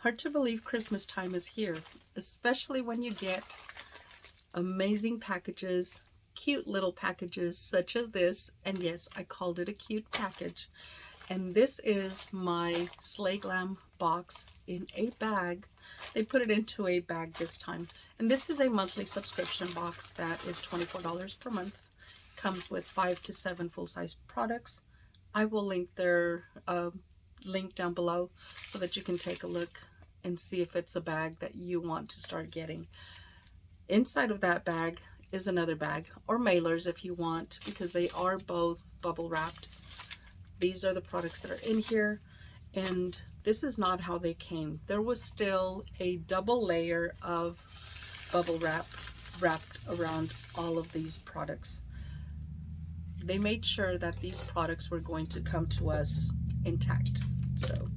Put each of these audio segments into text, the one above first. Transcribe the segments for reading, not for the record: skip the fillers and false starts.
Hard to believe Christmas time is here, especially when you get amazing packages, cute little packages such as this. And yes, I called it a cute package. And this is my SlayGlam box in a bag. They put it into a bag this time. And this is a monthly subscription box that is $24 per month. Comes with 5 to 7 full-size products. I will link their link down below so that you can take a look and see if it's a bag that you want to start getting. Inside of that bag is another bag, or mailers if you want, because they are both bubble wrapped. These are the products that are in here, and this is not how they came. There was still a double layer of bubble wrap wrapped around all of these products. They made sure that these products were going to come to us intact. So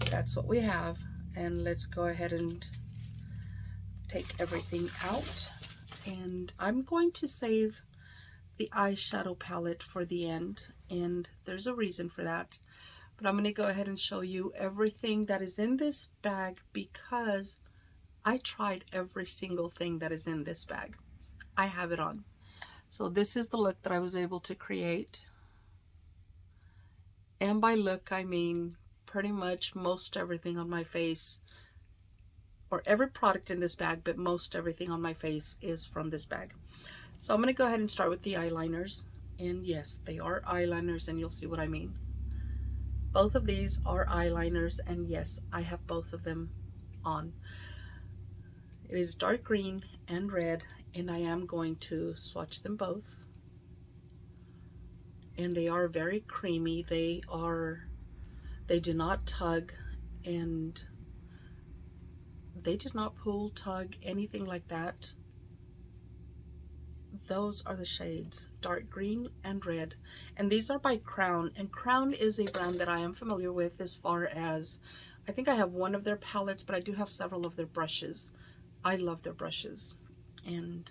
that's what we have, and let's go ahead and take everything out. And I'm going to save the eyeshadow palette for the end, and there's a reason for that. But I'm going to go ahead and show you everything that is in this bag because I tried every single thing that is in this bag. I have it on. So this is the look that I was able to create. And by look, I mean pretty much most everything on my face, or every product in this bag, but most everything on my face is from this bag. So I'm going to go ahead and start with the eyeliners. And yes, they are eyeliners, and you'll see what I mean. Both of these are eyeliners, and yes, I have both of them on. It is dark green and red, and I am going to swatch them both. And they are very creamy. They do not tug, and they did not pull, tug, anything like that. Those are the shades, dark green and red. And these are by Crown, and Crown is a brand that I am familiar with as far as, I think I have one of their palettes, but I do have several of their brushes. I love their brushes. And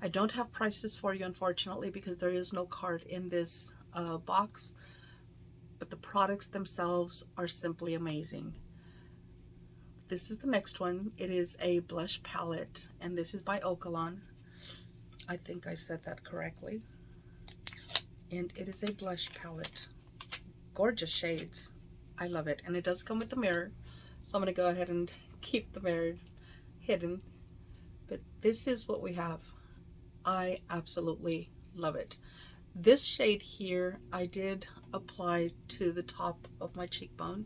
I don't have prices for you, unfortunately, because there is no card in this box, but the products themselves are simply amazing. This is the next one. It is a blush palette, and this is by Okalan. I think I said that correctly. And it is a blush palette. Gorgeous shades. I love it. And it does come with the mirror, so I'm going to go ahead and keep the mirror hidden. But this is what we have. I absolutely love it. This shade here I did apply to the top of my cheekbone,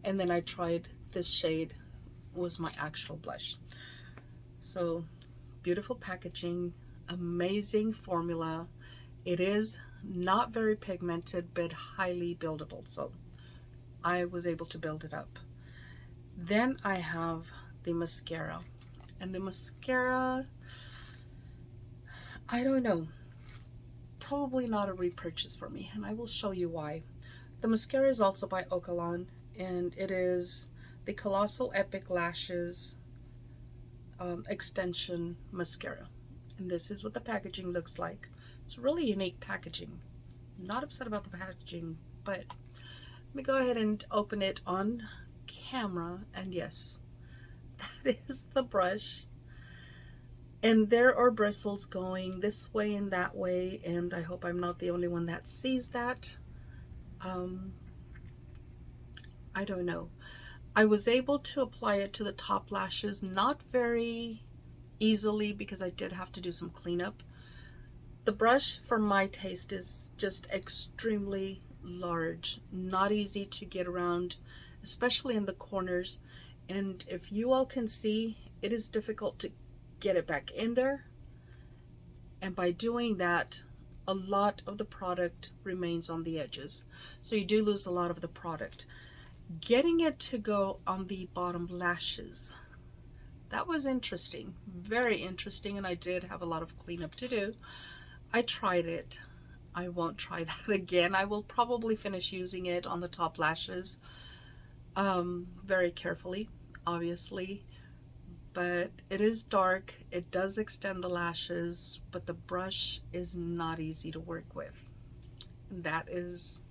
and then I tried this shade, was my actual blush. So beautiful packaging, amazing formula. It is not very pigmented but highly buildable, so I was able to build it up. Then I have the mascara, and the mascara, I don't know, probably not a repurchase for me, and I will show you why. The mascara is also by Okalan, and it is the Colossal Epic Lashes Extension Mascara. And this is what the packaging looks like. It's really unique packaging. I'm not upset about the packaging, but let me go ahead and open it on camera, and yes, that is the brush. And there are bristles going this way and that way, and I hope I'm not the only one that sees that. I don't know. I was able to apply it to the top lashes, not very easily because I did have to do some cleanup. The brush for my taste is just extremely large, not easy to get around, especially in the corners. And if you all can see, it is difficult to get it back in there, and by doing that, a lot of the product remains on the edges, so you do lose a lot of the product. Getting it to go on the bottom lashes, that was interesting, very interesting, and I did have a lot of cleanup to do. I tried it. I won't try that again. I will probably finish using it on the top lashes very carefully, obviously. But it is dark, it does extend the lashes, but the brush is not easy to work with. And that is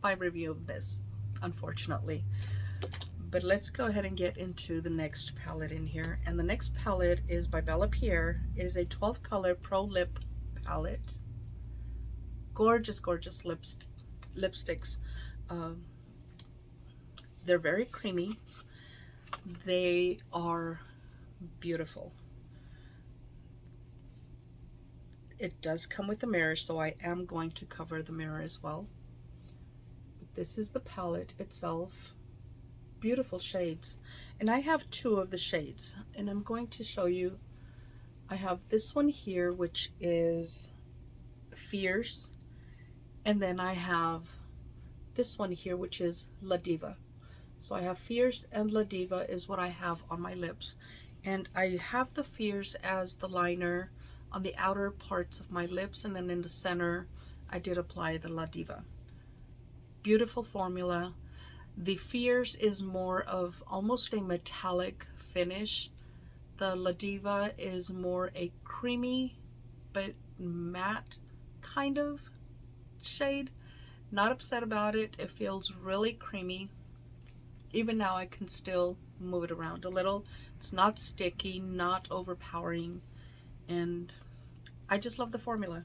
my review of this, unfortunately. But let's go ahead and get into the next palette in here. And the next palette is by Bella Pierre. It is a 12 color pro lip palette. Gorgeous, gorgeous lipsticks. They're very creamy. They are beautiful. It does come with a mirror, so I am going to cover the mirror as well. But this is the palette itself. Beautiful shades. And I have two of the shades, and I'm going to show you. I have this one here, which is Fierce, and then I have this one here, which is La Diva. So I have Fierce and La Diva is what I have on my lips. And I have the Fierce as the liner on the outer parts of my lips, and then in the center I did apply the La Diva. Beautiful formula. The Fierce is more of almost a metallic finish. The La Diva is more a creamy but matte kind of shade. Not upset about it. It feels really creamy. Even now I can still move it around a little. It's not sticky, not overpowering, and I just love the formula.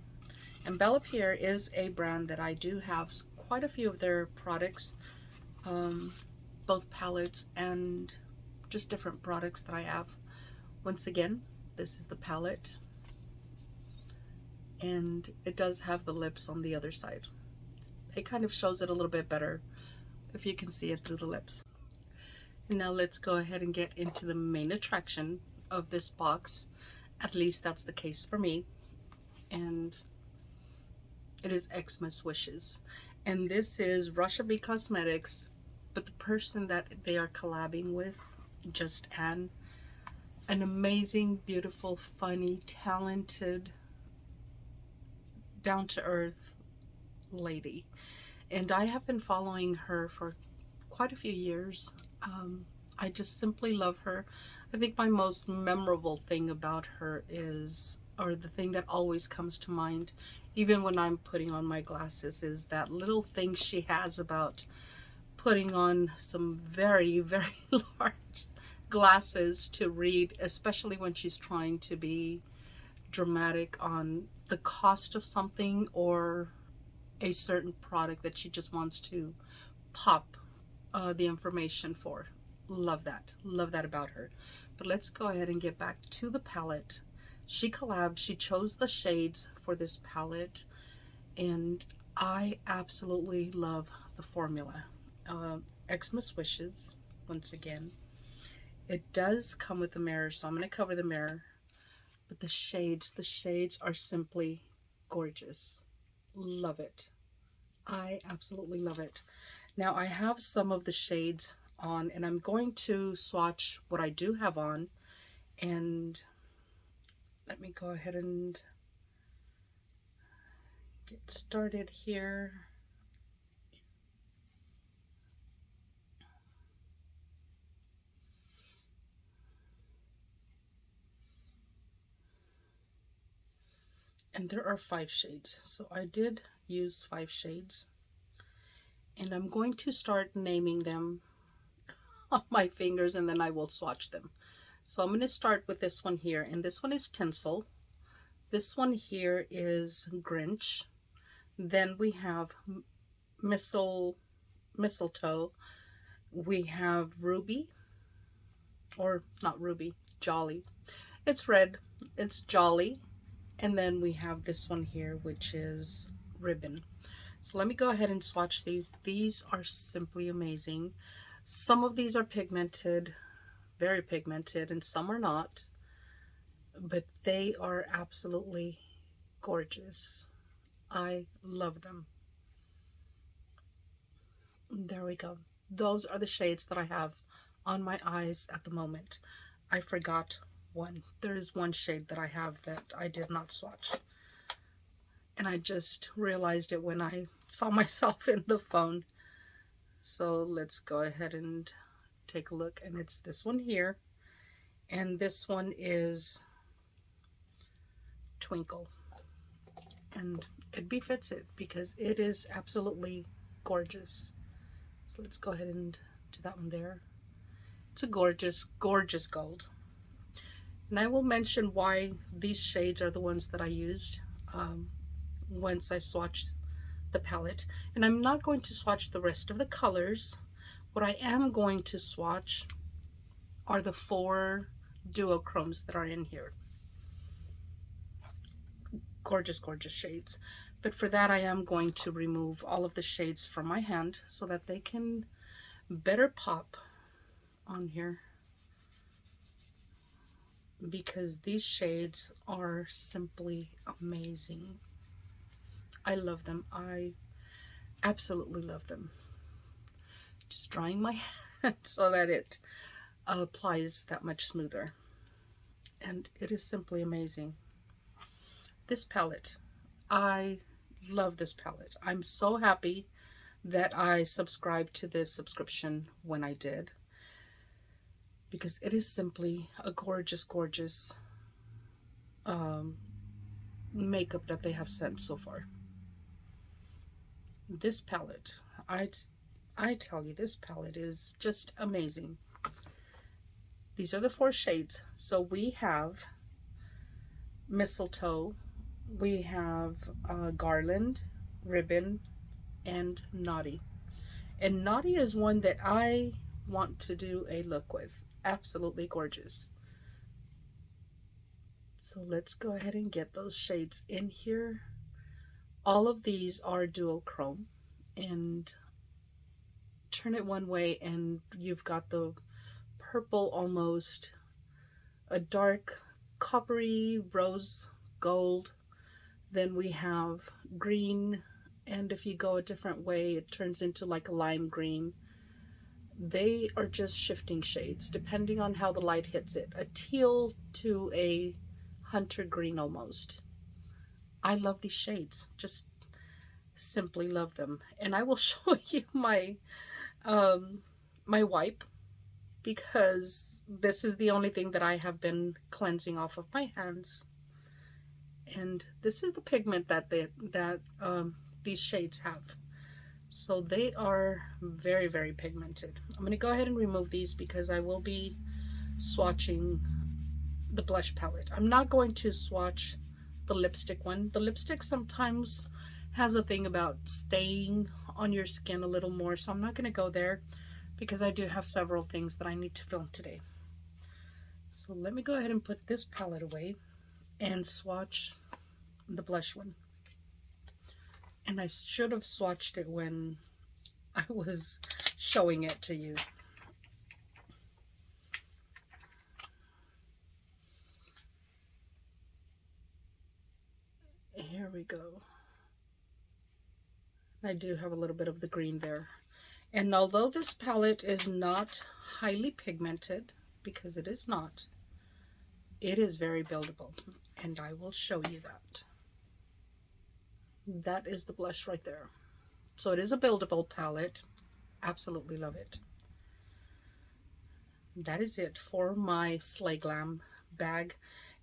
And Bella Pierre is a brand that I do have quite a few of their products, both palettes and just different products that I have. Once again, this is the palette, and it does have the lips on the other side. It kind of shows it a little bit better if you can see it through the lips. And now let's go ahead and get into the main attraction of this box. At least that's the case for me. And it is XMas Wishes. And this is Rasha B Cosmetics, but the person that they are collabing with, Just Anne, an amazing, beautiful, funny, talented, down-to-earth lady. And I have been following her for quite a few years. I just simply love her. I think my most memorable thing about her is, or the thing that always comes to mind, even when I'm putting on my glasses, is that little thing she has about putting on some very, very large glasses to read, especially when she's trying to be dramatic on the cost of something or a certain product that she just wants to pop the information for. Love that about her. But let's go ahead and get back to the palette. She collabed, she chose the shades for this palette, and I absolutely love the formula. XMas Wishes, once again. It does come with a mirror, so I'm going to cover the mirror. But the shades are simply gorgeous. Love it. I absolutely love it. Now I have some of the shades on, and I'm going to swatch what I do have on. And let me go ahead and get started here. And there are 5 shades, so I did use 5 shades, and I'm going to start naming them on my fingers, and then I will swatch them. So I'm going to start with this one here, and this one is Tinsel. This one here is Grinch. Then we have Mistletoe. We have Ruby, or not Ruby, Jolly. It's red, it's Jolly. And then we have this one here, which is Ribbon. So let me go ahead and swatch these. These are simply amazing. Some of these are pigmented, very pigmented, and some are not. But they are absolutely gorgeous. I love them. There we go. Those are the shades that I have on my eyes at the moment. I forgot one. There is one shade that I have that I did not swatch, and I just realized it when I saw myself in the phone. So let's go ahead and take a look, and it's this one here, and this one is Twinkle, and it befits it because it is absolutely gorgeous. So let's go ahead and do that one there. It's a gorgeous, gorgeous gold. And I will mention why these shades are the ones that I used once I swatch the palette. And I'm not going to swatch the rest of the colors. What I am going to swatch are the 4 duochromes that are in here. Gorgeous, gorgeous shades. But for that, I am going to remove all of the shades from my hand so that they can better pop on here, because these shades are simply amazing. I love them. I absolutely love them. Just drying my hand so that it applies that much smoother. And it is simply amazing. This palette, I love this palette. I'm so happy that I subscribed to this subscription when I did, because it is simply a gorgeous, gorgeous makeup that they have sent so far. This palette, I tell you, this palette is just amazing. These are the 4 shades. So we have Mistletoe, we have Garland, Ribbon, and Naughty. And Naughty is one that I want to do a look with. Absolutely gorgeous. So let's go ahead and get those shades in here. All of these are duochrome, and turn it one way and you've got the purple, almost a dark coppery rose gold. Then we have green, and if you go a different way it turns into like a lime green. They are just shifting shades depending on how the light hits it. A teal to a hunter green almost. I love these shades, just simply love them. And I will show you my my wipe, because this is the only thing that I have been cleansing off of my hands. And this is the pigment that these shades have. So they are very, very pigmented. I'm going to go ahead and remove these because I will be swatching the blush palette. I'm not going to swatch the lipstick one. The lipstick sometimes has a thing about staying on your skin a little more, so I'm not going to go there because I do have several things that I need to film today. So let me go ahead and put this palette away and swatch the blush one. And I should have swatched it when I was showing it to you. Here we go. I do have a little bit of the green there. And although this palette is not highly pigmented, because it is not, it is very buildable. And I will show you that. That is the blush right there. So it is a buildable palette. Absolutely love it. That is it for my SlayGlam bag.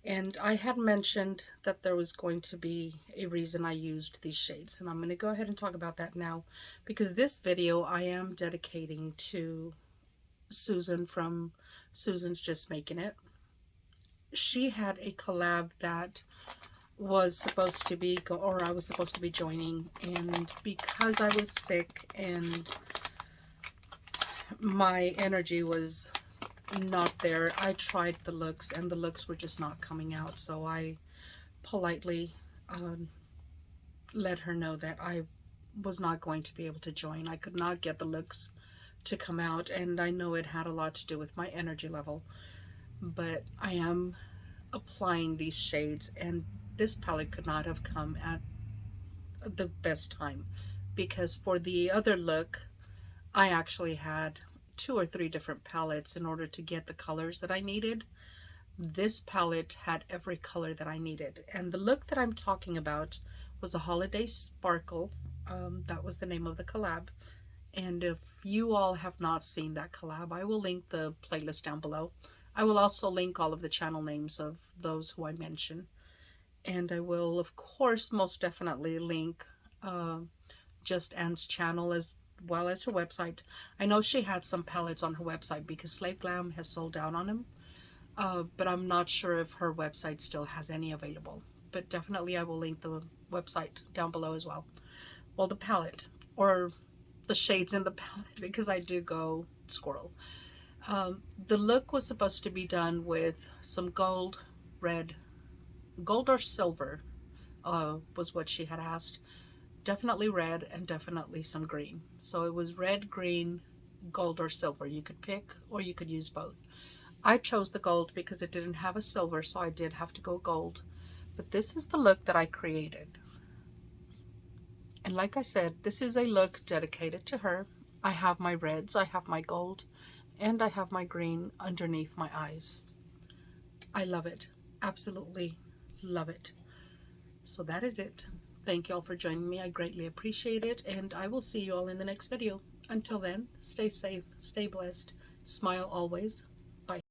And I had mentioned that there was going to be a reason I used these shades. And I'm going to go ahead and talk about that now, because this video I am dedicating to Susan from Susan's Just Making It. She had a collab that was supposed to be, or I was supposed to be joining. And because I was sick and my energy was not there, I tried the looks and the looks were just not coming out. So I politely let her know that I was not going to be able to join. I could not get the looks to come out, and I know it had a lot to do with my energy level, but I am applying these shades, and this palette could not have come at the best time, because for the other look I actually had 2 or 3 different palettes in order to get the colors that I needed. This palette had every color that I needed, and the look that I'm talking about was a Holiday Sparkle. That was the name of the collab, and if you all have not seen that collab, I will link the playlist down below. I will also link all of the channel names of those who I mention, and I will of course most definitely link Just Anne's channel as well as her website. I know she had some palettes on her website because SlayGlam has sold out on them. But I'm not sure if her website still has any available. But definitely I will link the website down below as well. Well, the palette, or the shades in the palette, because I do go squirrel. The look was supposed to be done with some gold, red, gold or silver was what she had asked. Definitely red and definitely some green. So it was red, green, gold, or silver. You could pick or you could use both. I chose the gold because it didn't have a silver, so I did have to go gold. But this is the look that I created. And like I said, this is a look dedicated to her. I have my reds, I have my gold, and I have my green underneath my eyes. I love it. Absolutely love it. So that is it. Thank you all for joining me. I greatly appreciate it, and I will see you all in the next video. Until then, stay safe, stay blessed, smile always.